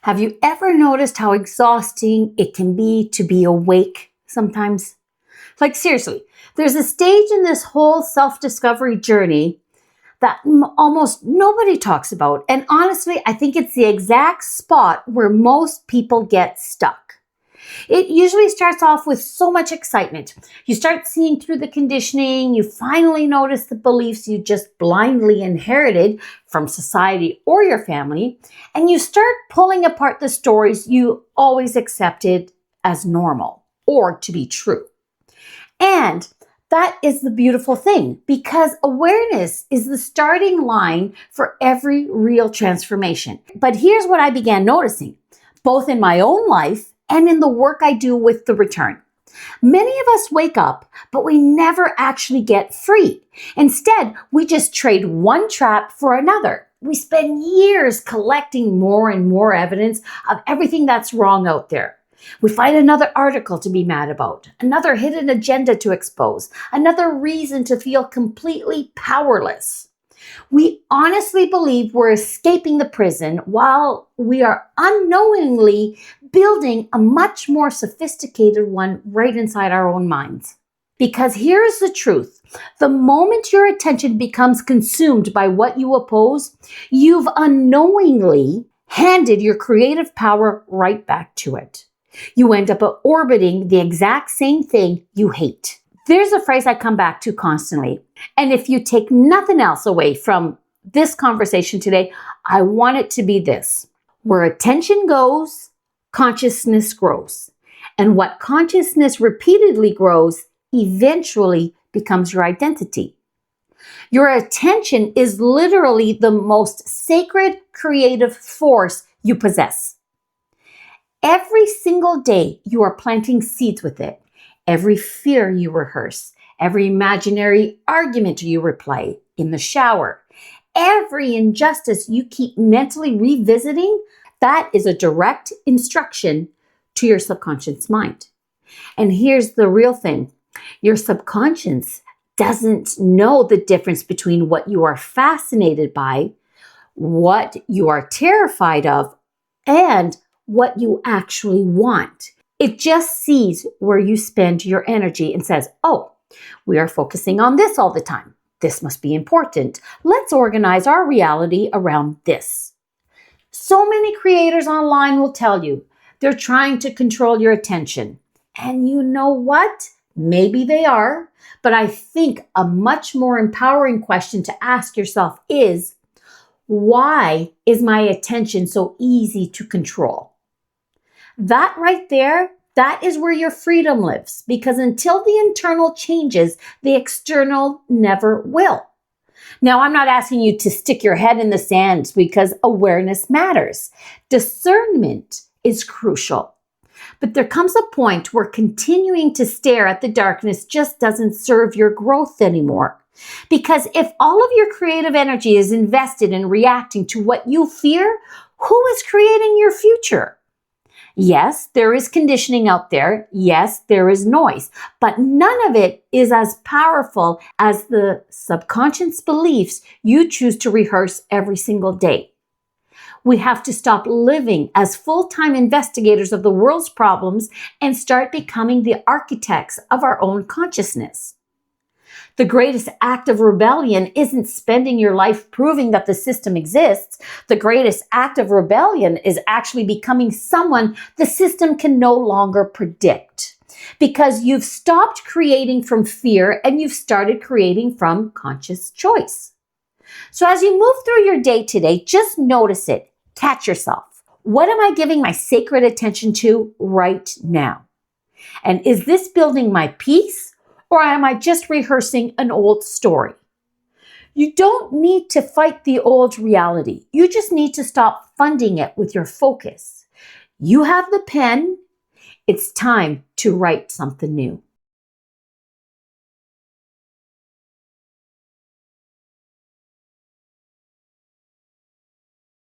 Have you ever noticed how exhausting it can be awake sometimes? Like seriously, there's a stage in this whole self-discovery journey that almost nobody talks about. And honestly, I think it's the exact spot where most people get stuck. It usually starts off with so much excitement. You start seeing through the conditioning, you finally notice the beliefs you just blindly inherited from society or your family, and you start pulling apart the stories you always accepted as normal or to be true. And that is the beautiful thing, because awareness is the starting line for every real transformation. But here's what I began noticing, both in my own life and in the work I do with the return. Many of us wake up, but we never actually get free. Instead, we just trade one trap for another. We spend years collecting more and more evidence of everything that's wrong out there. We find another article to be mad about, another hidden agenda to expose, another reason to feel completely powerless. We honestly believe we're escaping the prison while we are unknowingly building a much more sophisticated one right inside our own minds. Because here's the truth. The moment your attention becomes consumed by what you oppose, you've unknowingly handed your creative power right back to it. You end up orbiting the exact same thing you hate. There's a phrase I come back to constantly. And if you take nothing else away from this conversation today, I want it to be this. Where attention goes, consciousness grows. And what consciousness repeatedly grows eventually becomes your identity. Your attention is literally the most sacred creative force you possess. Every single day, you are planting seeds with it. Every fear you rehearse, every imaginary argument you replay in the shower, every injustice you keep mentally revisiting, that is a direct instruction to your subconscious mind. And here's the real thing. Your subconscious doesn't know the difference between what you are fascinated by, what you are terrified of, and what you actually want. It just sees where you spend your energy and says, oh, we are focusing on this all the time. This must be important. Let's organize our reality around this. So many creators online will tell you they're trying to control your attention. And you know what? Maybe they are, but I think a much more empowering question to ask yourself is, why is my attention so easy to control? That right there, that is where your freedom lives, because until the internal changes, the external never will. Now, I'm not asking you to stick your head in the sand because awareness matters. Discernment is crucial. But there comes a point where continuing to stare at the darkness just doesn't serve your growth anymore. Because if all of your creative energy is invested in reacting to what you fear, who is creating your future? Yes, there is conditioning out there. Yes, there is noise, but none of it is as powerful as the subconscious beliefs you choose to rehearse every single day. We have to stop living as full-time investigators of the world's problems and start becoming the architects of our own consciousness. The greatest act of rebellion isn't spending your life proving that the system exists. The greatest act of rebellion is actually becoming someone the system can no longer predict. Because you've stopped creating from fear and you've started creating from conscious choice. So as you move through your day today, just notice it. Catch yourself. What am I giving my sacred attention to right now? And is this building my peace? Or am I just rehearsing an old story? You don't need to fight the old reality. You just need to stop funding it with your focus. You have the pen. It's time to write something new.